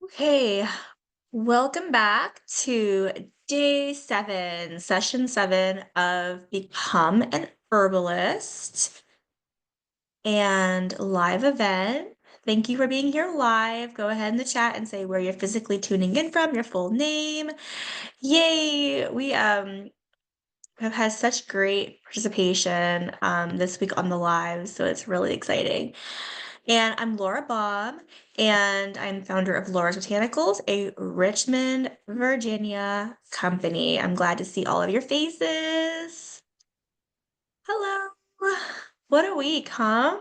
Okay, welcome back to day 7, session 7 of Become an Herbalist and live event. Thank you for being here live. Go ahead in the chat and say where you're physically tuning in from, your full name. Yay! We have had such great participation this week on the live, so it's really exciting. And I'm Laura Baum, and I'm founder of Laura's Botanicals, a Richmond, Virginia company. I'm glad to see all of your faces. Hello. What a week, huh?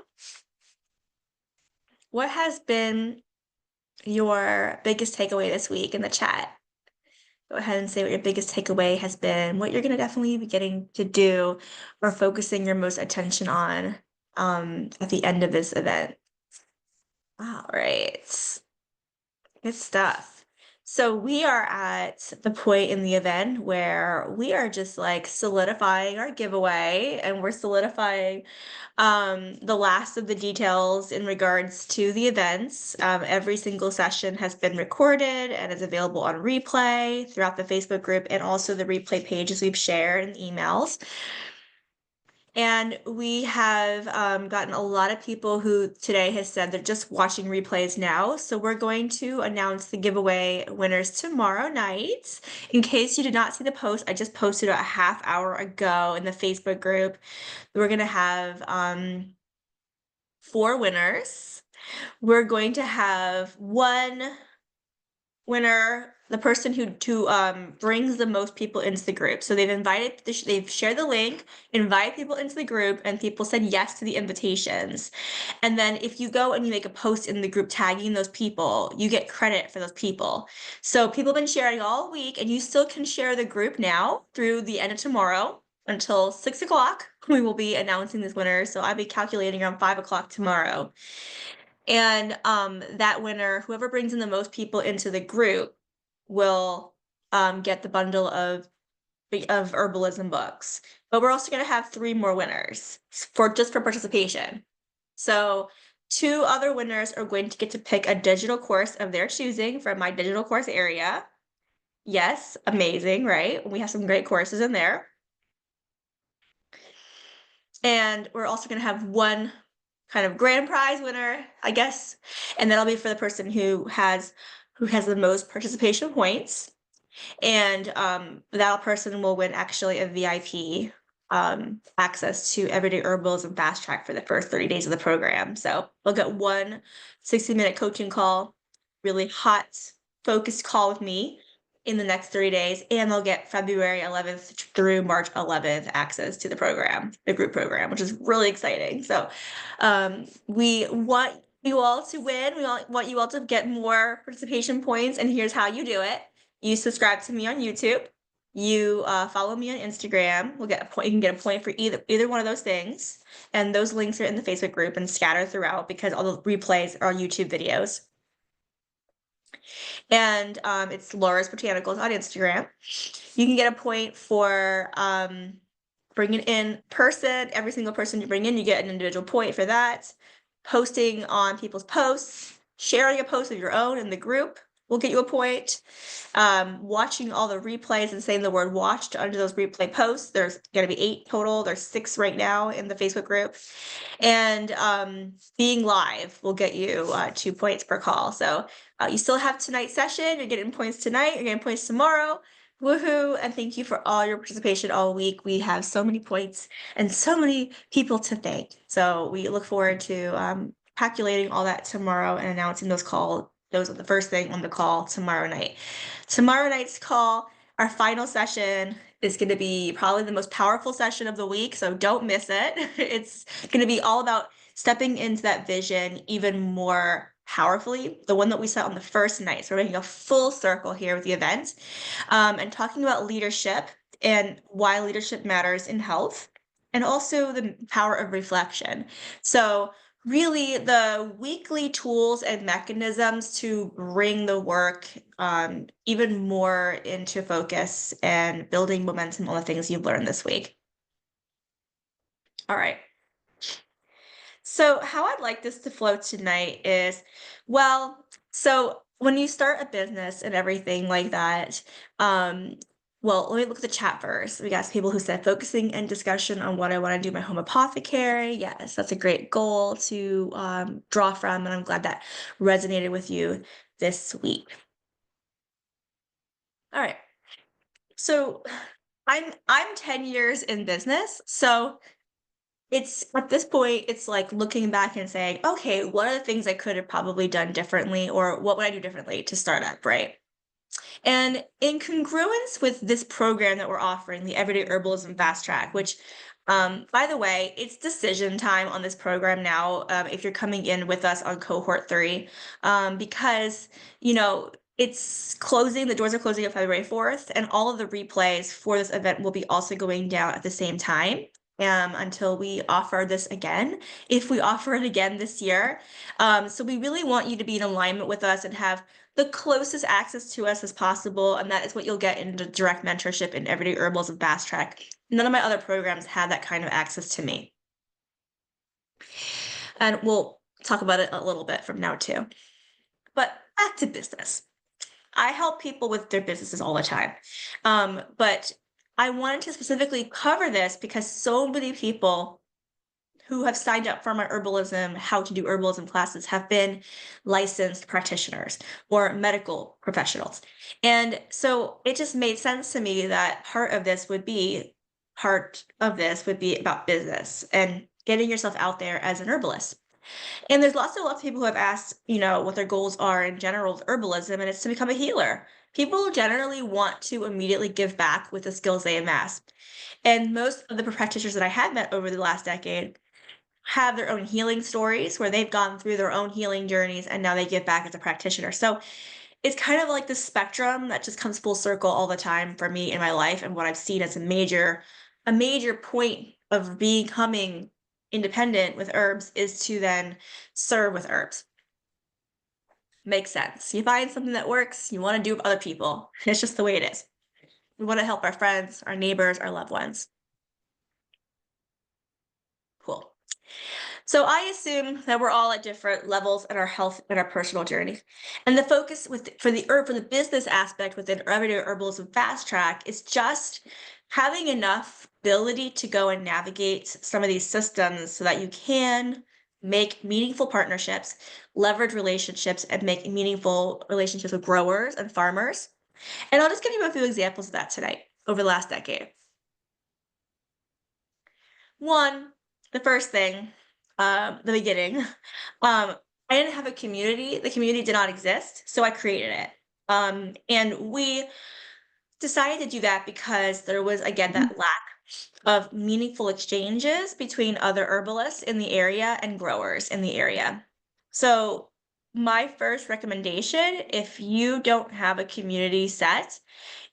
What has been your biggest takeaway this week in the chat? Go ahead and say what your biggest takeaway has been, what you're going to definitely be getting to do or focusing your most attention on at the end of this event. All right. Good stuff. So we are at the point in the event where we are just like solidifying our giveaway, and we're solidifying the last of the details in regards to the events. Every single session has been recorded and is available on replay throughout the Facebook group and also the replay pages we've shared in emails. And we have gotten a lot of people who today has said they're just watching replays now. So we're going to announce the giveaway winners tomorrow night. In case you did not see the post, I just posted it a half hour ago in the Facebook group. We're going to have 4 winners. We're going to have one winner, the person who brings the most people into the group. So they've shared the link, invited people into the group, and people said yes to the invitations. And then if you go and you make a post in the group tagging those people, you get credit for those people. So people have been sharing all week, and you still can share the group now through the end of tomorrow until 6 o'clock. We will be announcing this winner. So I'll be calculating around 5 o'clock tomorrow. And that winner, whoever brings in the most people into the group, will get the bundle of herbalism books. But we're also going to have 3 more winners for participation. So 2 other winners are going to get to pick a digital course of their choosing from my digital course area. Yes, amazing, right? We have some great courses in there. And we're also going to have one kind of grand prize winner, I guess, and that'll be for the person who has the most participation points. And that person will win actually a VIP access to Everyday Herbalism Fast Track for the first 30 days of the program. So they'll get one 60-minute coaching call, really hot, focused call with me in the next 30 days, and they'll get February 11th through March 11th access to the program, the group program, which is really exciting. So we want you all to win. We want you all to get more participation points, and here's how you do it. You subscribe to me on YouTube. You follow me on Instagram. We'll get a point. You can get a point for either one of those things. And those links are in the Facebook group and scattered throughout because all the replays are YouTube videos. And it's Laura's Botanicals on Instagram. You can get a point for bringing in person. Every single person you bring in, you get an individual point for that. Posting on people's posts, sharing a post of your own in the group will get you a point. Watching all the replays and saying the word watched under those replay posts. There's going to be 8 total. There's 6 right now in the Facebook group. And being live will get you 2 points per call. So you still have tonight's session. You're getting points tonight. You're getting points tomorrow. Woohoo! And thank you for all your participation all week. We have so many points and so many people to thank. So we look forward to calculating all that tomorrow and announcing those calls. Those are the first thing on the call tomorrow night. Tomorrow night's call, our final session, is going to be probably the most powerful session of the week, so don't miss it. It's going to be all about stepping into that vision even more powerfully, the one that we saw on the first night. So we're making a full circle here with the event and talking about leadership and why leadership matters in health, and also the power of reflection. So really the weekly tools and mechanisms to bring the work even more into focus and building momentum on the things you've learned this week. All right. So how I'd like this to flow tonight is, well, so when you start a business and everything like that, um, well, let me look at the chat first. We got some people who said focusing and discussion on what I want to do my home apothecary. Yes, that's a great goal to draw from, and I'm glad that resonated with you this week. All right. So I'm 10 years in business, so it's at this point, it's like looking back and saying, okay, what are the things I could have probably done differently, or what would I do differently to start up, right? And in congruence with this program that we're offering, the Everyday Herbalism Fast Track, which, by the way, it's decision time on this program now, if you're coming in with us on cohort 3, because, you know, it's closing, the doors are closing on February 4th, and all of the replays for this event will be also going down at the same time. Until we offer this again, if we offer it again this year. So we really want you to be in alignment with us and have the closest access to us as possible, and that is what you'll get in the direct mentorship in Everyday Herbals and Fast Track. None of my other programs have that kind of access to me. And we'll talk about it a little bit from now too. But back to business. I help people with their businesses all the time. But I wanted to specifically cover this because so many people who have signed up for my herbalism, how to do herbalism classes have been licensed practitioners or medical professionals. And so it just made sense to me that part of this would be about business and getting yourself out there as an herbalist. And there's lots of people who have asked, what their goals are in general with herbalism, and it's to become a healer. People generally want to immediately give back with the skills they amass. And most of the practitioners that I have met over the last decade have their own healing stories where they've gone through their own healing journeys and now they give back as a practitioner. So it's kind of like this spectrum that just comes full circle all the time for me in my life, and what I've seen as a major point of becoming independent with herbs is to then serve with herbs. Makes sense. You find something that works, you want to do with other people. It's just the way it is. We want to help our friends, our neighbors, our loved ones. Cool. So I assume that we're all at different levels in our health and our personal journey. And the focus for the business aspect within Everyday Herbalism Fast Track is just having enough ability to go and navigate some of these systems so that you can make meaningful partnerships, leverage relationships, and make meaningful relationships with growers and farmers. And I'll just give you a few examples of that tonight over the last decade. One, the first thing, the beginning, I didn't have a community. The community did not exist, so I created it. And we decided to do that because there was, again, that lack of meaningful exchanges between other herbalists in the area and growers in the area. So my first recommendation, if you don't have a community set,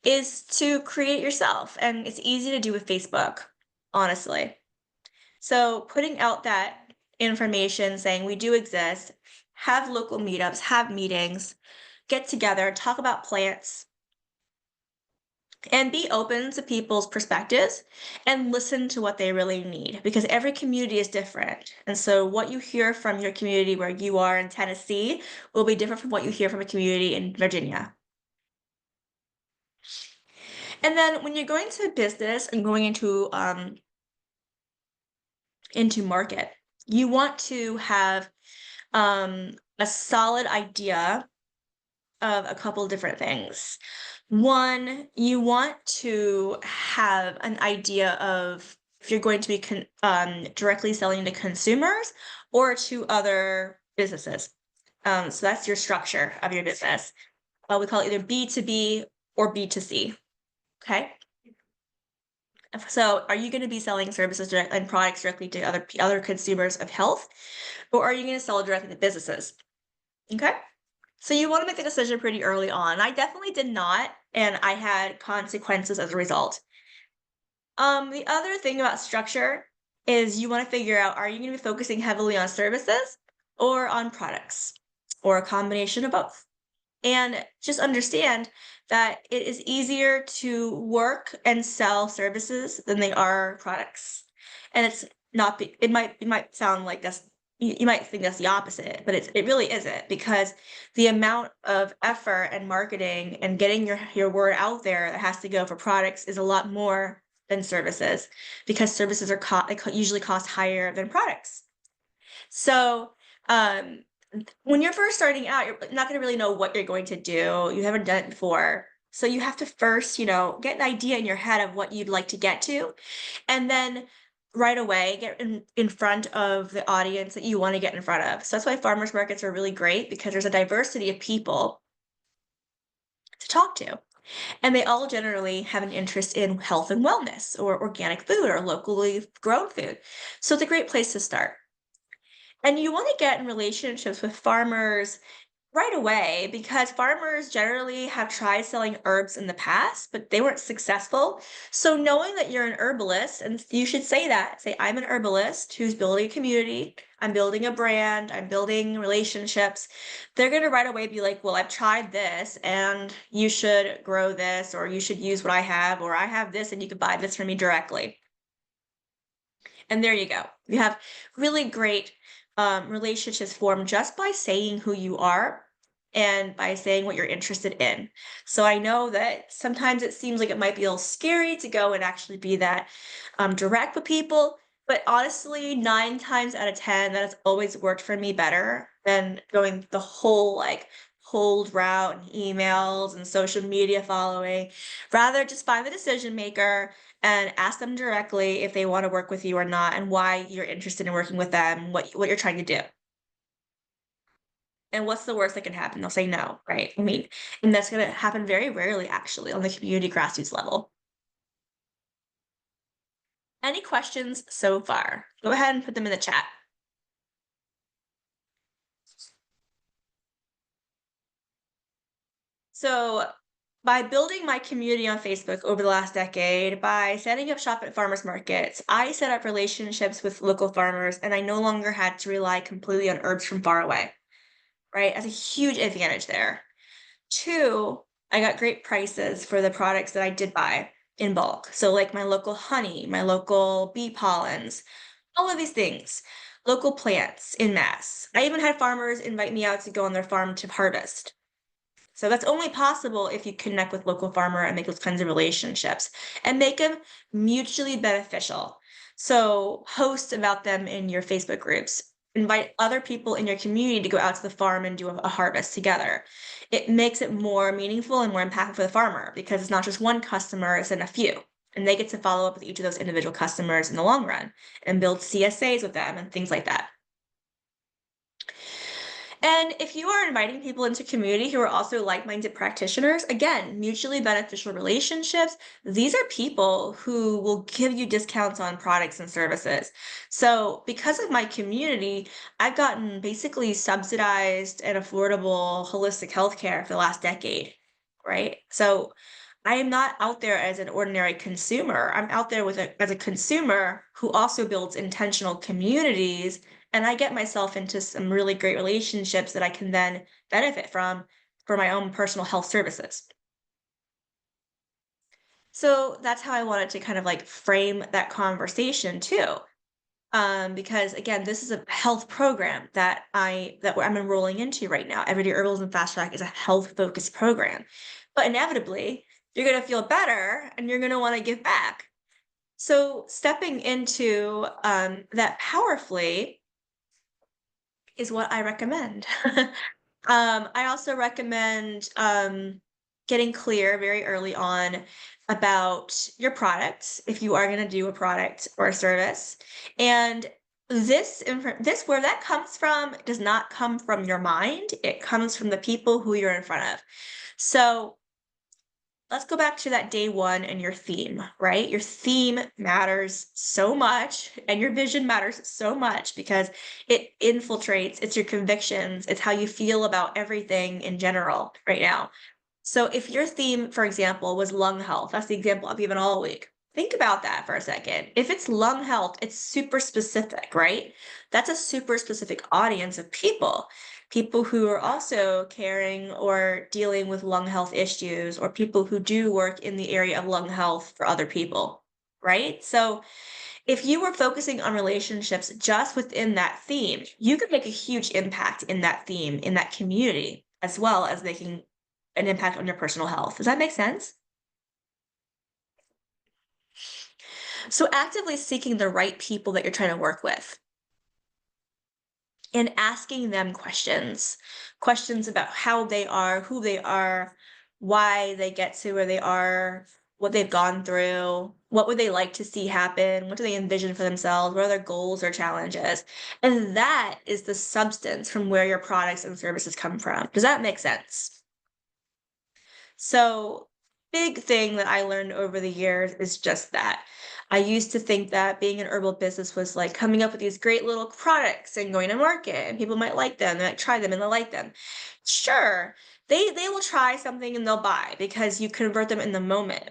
is to create yourself. And it's easy to do with Facebook, honestly. So putting out that information saying we do exist, have local meetups, have meetings, get together, talk about plants, and be open to people's perspectives and listen to what they really need, because every community is different. And so what you hear from your community where you are in Tennessee will be different from what you hear from a community in Virginia. And then when you're going to business and going into market, you want to have a solid idea of a couple different things. One, you want to have an idea of if you're going to be directly selling to consumers or to other businesses. So that's your structure of your business. We call it either B2B or B2C. Okay. So are you going to be selling services and products directly to other consumers of health, or are you going to sell directly to businesses? Okay. So you want to make the decision pretty early on. I definitely did not, and I had consequences as a result. The other thing about structure is you want to figure out, are you going to be focusing heavily on services or on products, or a combination of both? And just understand that it is easier to work and sell services than they are products. And it's not, it might sound like that's you might think that's the opposite, but it really isn't, because the amount of effort and marketing and getting your word out there that has to go for products is a lot more than services, because services are usually cost higher than products. So, um, when you're first starting out, you're not going to really know what you're going to do. You haven't done it before. So you have to first, get an idea in your head of what you'd like to get to, and then right away get in front of the audience that you want to get in front of. So that's why farmers markets are really great, because there's a diversity of people to talk to. And they all generally have an interest in health and wellness or organic food or locally grown food. So it's a great place to start. And you want to get in relationships with farmers right away, because farmers generally have tried selling herbs in the past, but they weren't successful. So knowing that you're an herbalist, and you should say, I'm an herbalist who's building a community, I'm building a brand, I'm building relationships. They're going to right away be like, well, I've tried this and you should grow this, or you should use what I have, or I have this and you could buy this from me directly. And there you go. You have really great relationships formed just by saying who you are and by saying what you're interested in. So I know that sometimes it seems like it might be a little scary to go and actually be that direct with people. But honestly, 9 times out of 10, that has always worked for me better than going the whole cold route and emails and social media following. Rather, just find the decision maker and ask them directly if they want to work with you or not, and why you're interested in working with them, what you're trying to do. And what's the worst that can happen? They'll say no, right? I mean, and that's going to happen very rarely, actually, on the community grassroots level. Any questions so far? Go ahead and put them in the chat. So, by building my community on Facebook over the last decade, by setting up shop at farmers markets, I set up relationships with local farmers, and I no longer had to rely completely on herbs from far away, right? As a huge advantage there. Two, I got great prices for the products that I did buy in bulk. So, like my local honey, my local bee pollens, all of these things, local plants in mass. I even had farmers invite me out to go on their farm to harvest. So that's only possible if you connect with local farmer and make those kinds of relationships and make them mutually beneficial. So post about them in your Facebook groups. Invite other people in your community to go out to the farm and do a harvest together. It makes it more meaningful and more impactful for the farmer, because it's not just one customer, it's in a few. And they get to follow up with each of those individual customers in the long run and build CSAs with them and things like that. And if you are inviting people into community who are also like-minded practitioners, again, mutually beneficial relationships, these are people who will give you discounts on products and services. So because of my community, I've gotten basically subsidized and affordable holistic healthcare for the last decade, right? So I am not out there as an ordinary consumer. I'm out there as a consumer who also builds intentional communities, and I get myself into some really great relationships that I can then benefit from for my own personal health services. So that's how I wanted to kind of like frame that conversation too. Because again, this is a health program I'm enrolling into right now. Everyday Herbalism Fast Track is a health focused program, but inevitably you're going to feel better and you're going to want to give back. So stepping into that powerfully is what I recommend. I also recommend getting clear very early on about your products if you are going to do a product or a service. And this where that comes from does not come from your mind. It comes from the people who you're in front of. So let's go back to that day one and your theme, right? Your theme matters so much, and your vision matters so much, because it infiltrates, it's your convictions, it's how you feel about everything in general right now. So if your theme, for example, was lung health, that's the example I've given all week. Think about that for a second. If it's lung health, it's super specific, right? That's a super specific audience of people who are also caring or dealing with lung health issues, or people who do work in the area of lung health for other people, right? So if you were focusing on relationships just within that theme, you could make a huge impact in that theme, in that community, as well as making an impact on your personal health. Does that make sense? So actively seeking the right people that you're trying to work with and asking them questions about how they are, who they are, why they get to where they are, what they've gone through, what would they like to see happen, what do they envision for themselves, what are their goals or challenges. And that is the substance from where your products and services come from. Does that make sense? So, big thing that I learned over the years is just that. I used to think that being an herbal business was like coming up with these great little products and going to market, and people might like them, they might try them and they'll like them. Sure, they will try something and they'll buy because you convert them in the moment.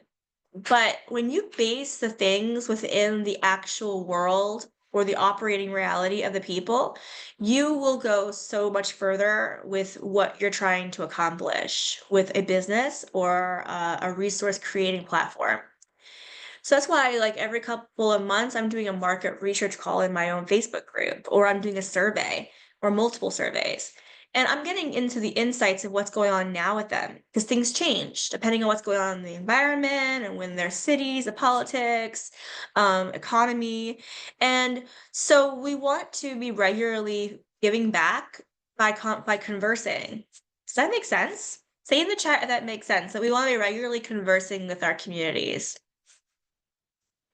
But when you base the things within the actual world or the operating reality of the people, you will go so much further with what you're trying to accomplish with a business or a resource creating platform. So that's why, like, every couple of months, I'm doing a market research call in my own Facebook group, or I'm doing a survey or multiple surveys. And I'm getting into the insights of what's going on now with them because things change depending on what's going on in the environment and when their cities, the politics, economy. And so we want to be regularly giving back by conversing. Does that make sense? Say in the chat if that makes sense, that we want to be regularly conversing with our communities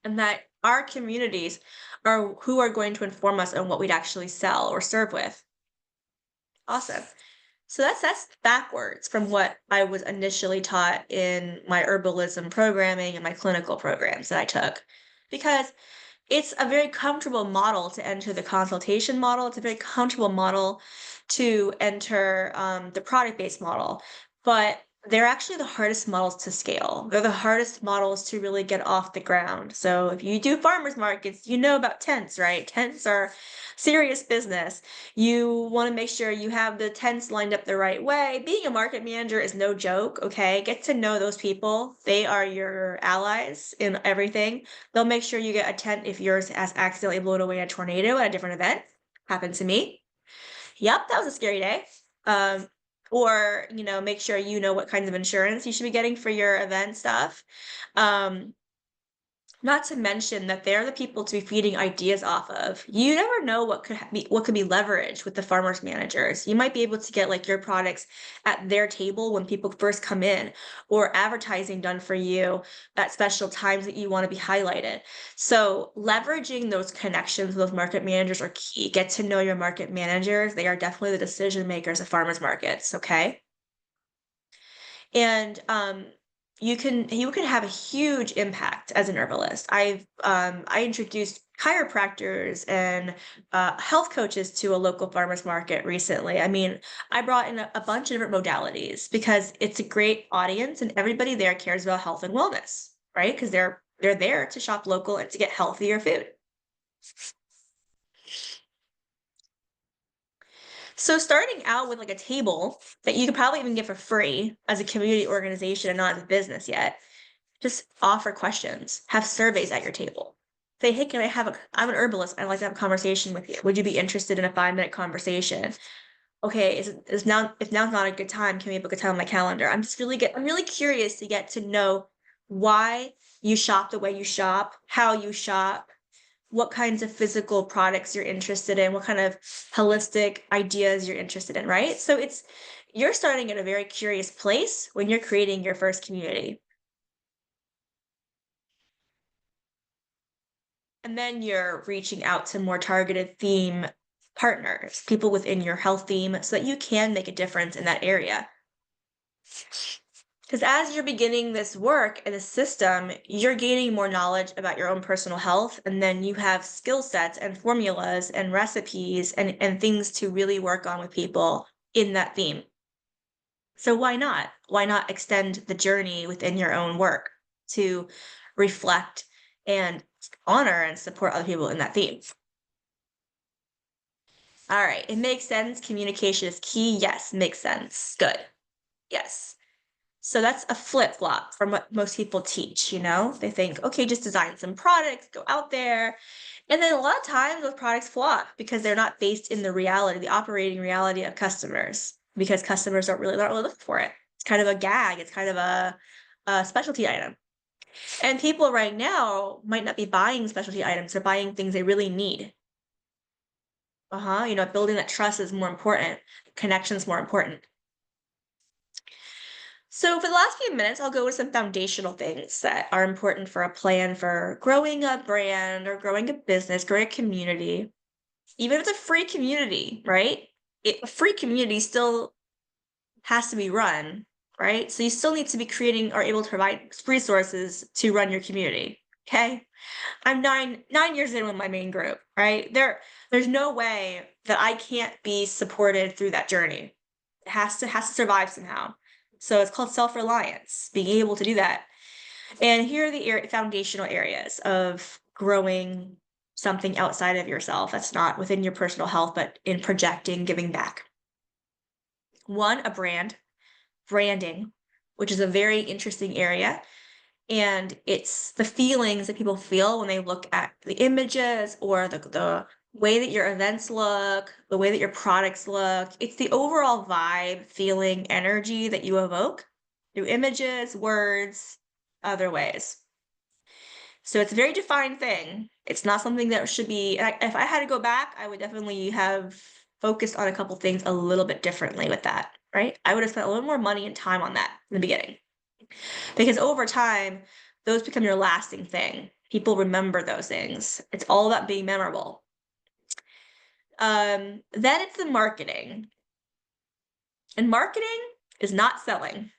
and that our communities are who are going to inform us on what we'd actually sell or serve with. Awesome. So that's backwards from what I was initially taught in my herbalism programming and my clinical programs that I took. Because it's a very comfortable model to enter the consultation model. It's a very comfortable model to enter the product-based model, but they're actually the hardest models to scale. They're the hardest models to really get off the ground. So if you do farmers markets, you know about tents, right? Tents are serious business. You want to make sure you have the tents lined up the right way. Being a market manager is no joke, okay? Get to know those people. They are your allies in everything. They'll make sure you get a tent if yours has accidentally blown away in a tornado at a different event. Happened to me. Yep, that was a scary day. Or, make sure you know what kinds of insurance you should be getting for your event stuff. Um, Not to mention that they're the people to be feeding ideas off of. You never know what could be leveraged with the farmers managers. You might be able to get like your products at their table when people first come in, or advertising done for you at special times that you want to be highlighted. So leveraging those connections with those market managers are key. Get to know your market managers. They are definitely the decision makers of farmers markets, okay? And you can have a huge impact as an herbalist. I introduced chiropractors and health coaches to a local farmers market recently. I mean, I brought in a bunch of different modalities because it's a great audience and everybody there cares about health and wellness, right? Because they're there to shop local and to get healthier food. So starting out with like a table that you could probably even get for free as a community organization and not as a business yet, just offer questions, have surveys at your table. Say, hey, I'm an herbalist. I'd like to have a conversation with you. Would you be interested in a 5-minute conversation? Okay, if now's not a good time, can we book a time on my calendar? I'm really curious to get to know why you shop the way you shop, how you shop, what kinds of physical products you're interested in, what kind of holistic ideas you're interested in, right? So you're starting at a very curious place when you're creating your first community. And then you're reaching out to more targeted theme partners, people within your health theme, so that you can make a difference in that area. Because as you're beginning this work in the system, you're gaining more knowledge about your own personal health, and then you have skill sets and formulas and recipes and things to really work on with people in that theme. So why not? Why not extend the journey within your own work to reflect and honor and support other people in that theme? All right, it makes sense. Communication is key. Yes, makes sense. Good. Yes. So that's a flip-flop from what most people teach, you know? They think, okay, just design some products, go out there. And then a lot of times those products flop because they're not based in the reality, the operating reality of customers, because customers not really looking for it. It's kind of a gag, it's kind of a specialty item. And people right now might not be buying specialty items, they're buying things they really need. You know, building that trust is more important, connection's more important. So for the last few minutes, I'll go with some foundational things that are important for a plan for growing a brand or growing a business, growing a community. Even if it's a free community, right? A free community still has to be run, right? So you still need to be creating or able to provide resources to run your community. Okay. I'm nine years in with my main group, right? There's no way that I can't be supported through that journey. It has to survive somehow. So it's called self-reliance, being able to do that. And here are the foundational areas of growing something outside of yourself that's not within your personal health, but in projecting, giving back. One, a branding, which is a very interesting area. And it's the feelings that people feel when they look at the images or the way that your events look, the way that your products look. It's the overall vibe, feeling, energy that you evoke through images, words, other ways. So it's a very defined thing. It's not something that should be, if I had to go back, I would definitely have focused on a couple things a little bit differently with that, right? I would have spent a little more money and time on that in the beginning. Because over time, those become your lasting thing. People remember those things. It's all about being memorable. Then it's the marketing. And marketing is not selling.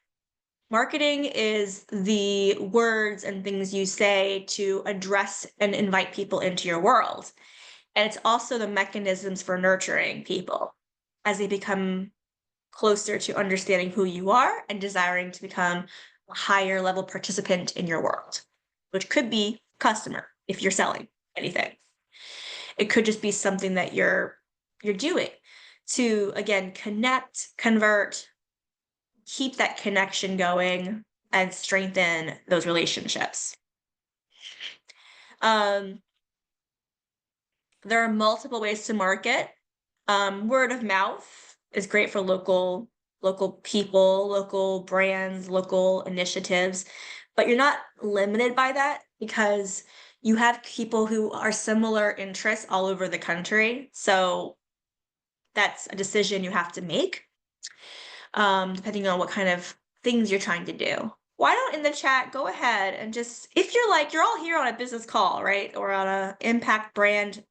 Marketing is the words and things you say to address and invite people into your world. And it's also the mechanisms for nurturing people as they become closer to understanding who you are and desiring to become a higher level participant in your world, which could be customer if you're selling anything. It could just be something that you're doing to, again, connect, convert, keep that connection going, and strengthen those relationships. There are multiple ways to market. Word of mouth is great for local people, local brands, local initiatives, but you're not limited by that because you have people who are similar interests all over the country. So that's a decision you have to make, depending on what kind of things you're trying to do. Why don't in the chat go ahead and just, if you're like, you're all here on a business call, right? Or on a impact brand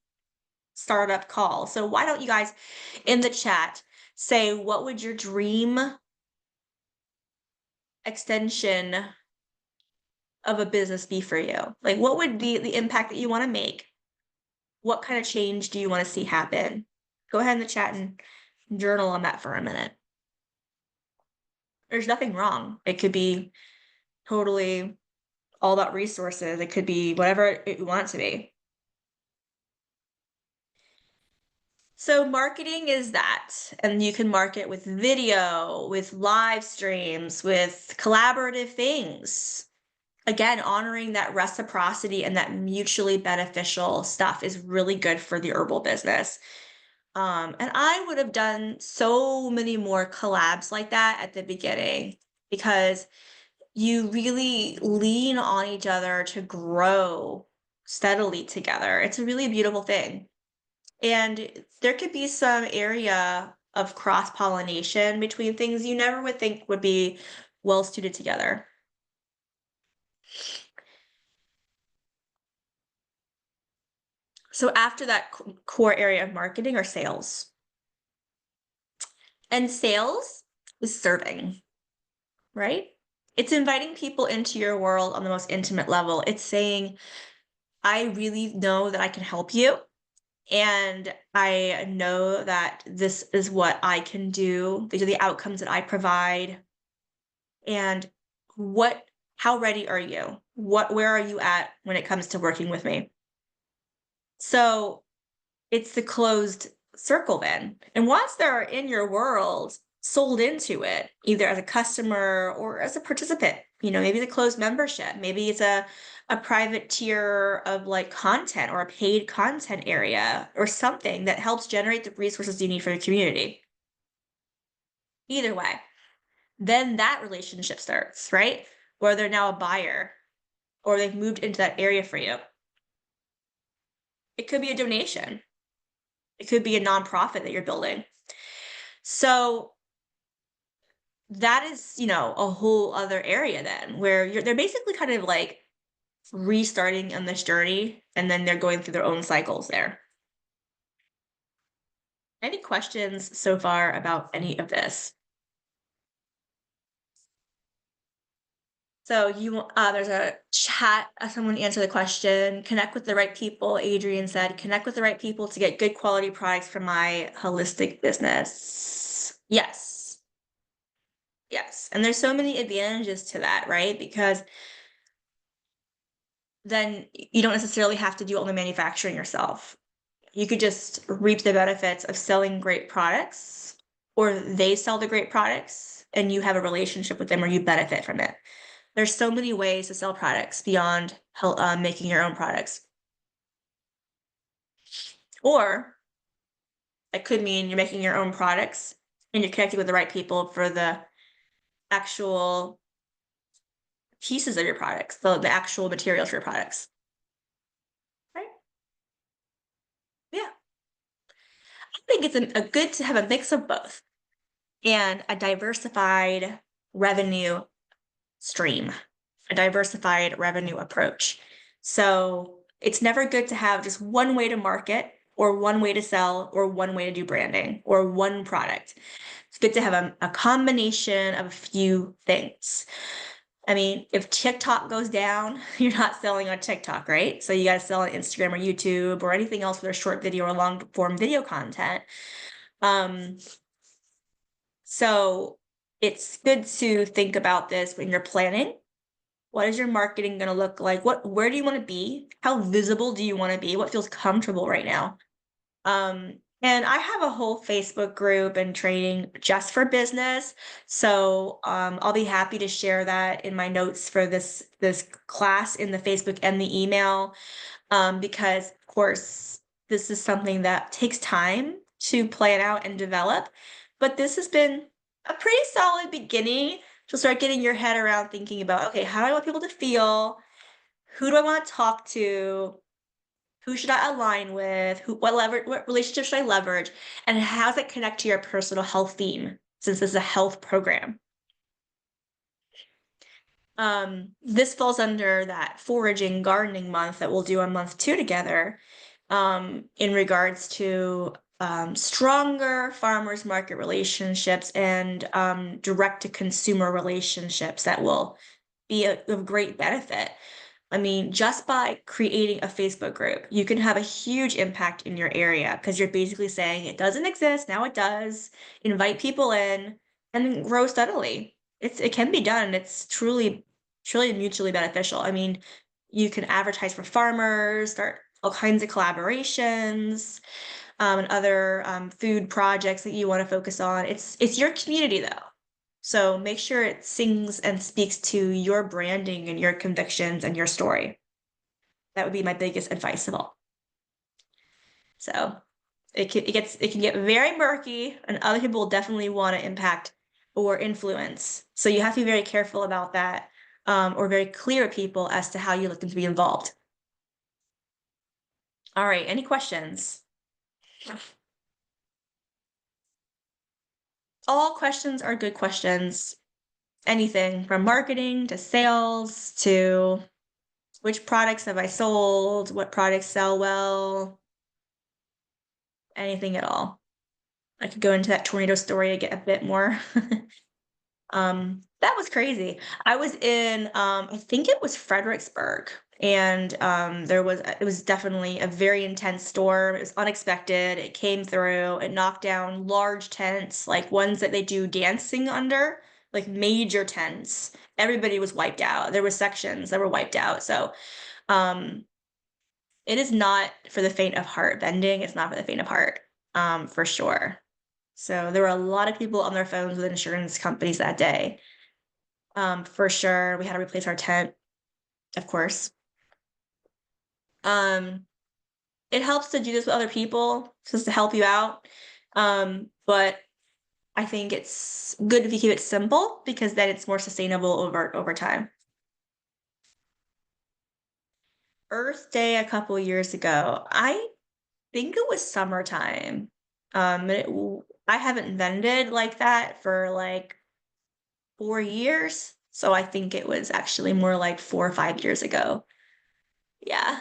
startup call. So why don't you guys in the chat say, what would your dream extension of a business be for you? Like, what would be the impact that you want to make? What kind of change do you want to see happen? Go ahead in the chat and journal on that for a minute. There's nothing wrong. It could be totally all about resources. It could be whatever it wants to be. So marketing is that, and you can market with video, with live streams, with collaborative things. Again, honoring that reciprocity and that mutually beneficial stuff is really good for the herbal business. And I would have done so many more collabs like that at the beginning because you really lean on each other to grow steadily together. It's a really beautiful thing. And there could be some area of cross-pollination between things you never would think would be well suited together. So after that core area of marketing are sales. And sales is serving, right? It's inviting people into your world on the most intimate level. It's saying, I really know that I can help you. And I know that this is what I can do. These are the outcomes that I provide. And how ready are you? Where are you at when it comes to working with me? So it's the closed circle then. And once they're in your world, sold into it, either as a customer or as a participant. Maybe it's a closed membership, maybe it's a private tier of like content or a paid content area or something that helps generate the resources you need for the community. Either way, then that relationship starts, right? Where they're now a buyer or they've moved into that area for you. It could be a donation. It could be a nonprofit that you're building. So that is, a whole other area then where they're basically kind of like restarting on this journey and then they're going through their own cycles there. Any questions so far about any of this? So there's a chat, someone answered the question, connect with the right people. Adrian said, connect with the right people to get good quality products for my holistic business. Yes. Yes. And there's so many advantages to that, right? Because then you don't necessarily have to do all the manufacturing yourself. You could just reap the benefits of selling great products, or they sell the great products and you have a relationship with them or you benefit from it. There's so many ways to sell products beyond making your own products. Or it could mean you're making your own products and you're connecting with the right people for the actual pieces of your products, the actual materials for your products. Right? Yeah. I think it's a good to have a mix of both and a diversified revenue stream, a diversified revenue approach. So it's never good to have just one way to market or one way to sell or one way to do branding or one product. It's good to have a combination of a few things. I mean, if TikTok goes down, you're not selling on TikTok, right? So you got to sell on Instagram or YouTube or anything else with a short video or long form video content. So it's good to think about this when you're planning. What is your marketing going to look like? Where do you want to be? How visible do you want to be? What feels comfortable right now? And I have a whole Facebook group and training just for business. So I'll be happy to share that in my notes for this class in the Facebook and the email. Because of course, this is something that takes time to plan out and develop. But this has been a pretty solid beginning to start getting your head around thinking about, okay, how do I want people to feel? Who do I want to talk to? Who should I align with? What relationship should I leverage? And how does it connect to your personal health theme, since this is a health program? This falls under that foraging gardening month that we'll do on month 2 together, in regards to stronger farmers market relationships and direct to consumer relationships that will be of great benefit. I mean, just by creating a Facebook group, you can have a huge impact in your area because you're basically saying it doesn't exist, now it does. Invite people in and then grow steadily. It can be done. It's truly mutually beneficial. I mean, you can advertise for farmers, start all kinds of collaborations, and other food projects that you want to focus on. It's your community though. So make sure it sings and speaks to your branding and your convictions and your story. That would be my biggest advice of all. So it can get very murky, and other people will definitely want to impact or influence. So you have to be very careful about that, or very clear with people as to how you look them to be involved. All right, any questions? All questions are good questions. Anything from marketing to sales to which products have I sold, what products sell well, anything at all. I could go into that tornado story and get a bit more. That was crazy. I was in, I think it was Fredericksburg, and it was definitely a very intense storm. It was unexpected. It came through. It knocked down large tents, like ones that they do dancing under, like major tents. Everybody was wiped out. There were sections that were wiped out. So, it is not for the faint of heart. Bending is not for the faint of heart, for sure. So there were a lot of people on their phones with insurance companies that day. For sure, we had to replace our tent, of course. Um, it helps to do this with other people just to help you out. But I think it's good if you keep it simple because then it's more sustainable over time. Earth Day a couple years ago, I think it was summertime. I haven't vended like that for like 4 years, so I think it was actually more like 4 or 5 years ago. Yeah.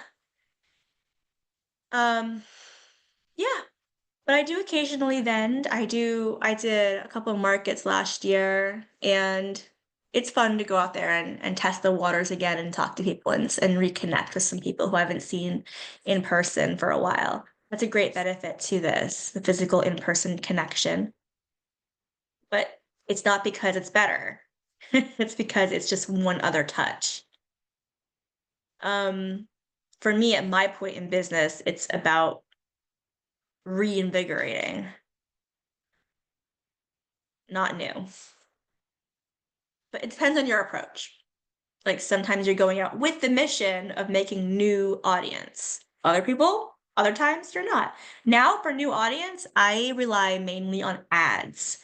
Um, yeah. But I do occasionally vend. I did a couple of markets last year, and it's fun to go out there and test the waters again and talk to people and reconnect with some people who I haven't seen in person for a while. That's a great benefit to this, the physical in-person connection. But it's not because it's better. It's because it's just one other touch. Um, for me, at my point in business, it's about reinvigorating, not new. But it depends on your approach. Like sometimes you're going out with the mission of making new audience. Other people, other times you're not. Now for new audience, I rely mainly on ads.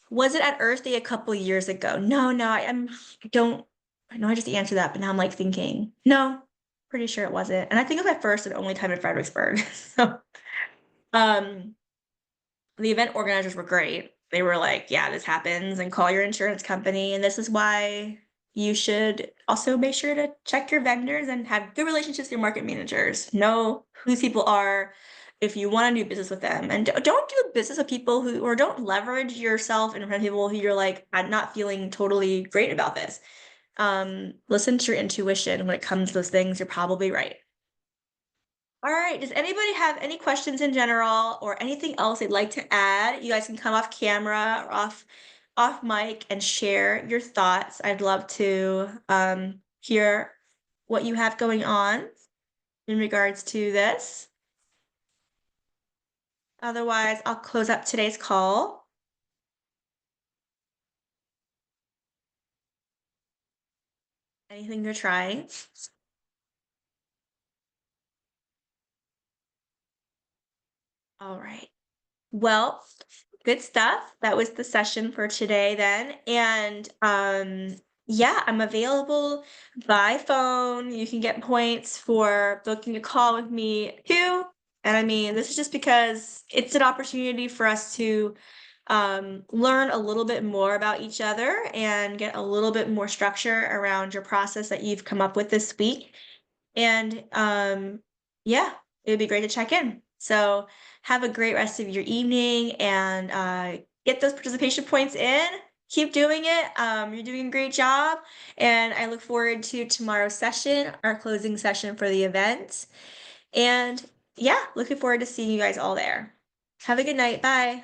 Was it at Earth Day a couple years ago? No, no, I don't I know I just answered that, but now I'm like thinking, no, pretty sure it wasn't. And I think it was my first and only time in Fredericksburg. So um the event organizers were great. They were like, yeah, this happens and call your insurance company. And this is why you should also make sure to check your vendors and have good relationships with your market managers. Know who these people are if you want to do business with them. And don't do business with people who, or don't leverage yourself in front of people who you're like, I'm not feeling totally great about this. Listen to your intuition when it comes to those things. You're probably right. All right. Does anybody have any questions in general or anything else they'd like to add? You guys can come off camera or off mic and share your thoughts. I'd love to hear what you have going on in regards to this. Otherwise, I'll close up today's call. Anything you're trying? All right. Well, good stuff. That was the session for today then. And yeah, I'm available by phone. You can get points for booking a call with me too. And I mean, this is just because it's an opportunity for us to learn a little bit more about each other and get a little bit more structure around your process that you've come up with this week. And yeah, it would be great to check in. So have a great rest of your evening and get those participation points in. Keep doing it. You're doing a great job. And I look forward to tomorrow's session, our closing session for the event. And yeah, looking forward to seeing you guys all there. Have a good night. Bye.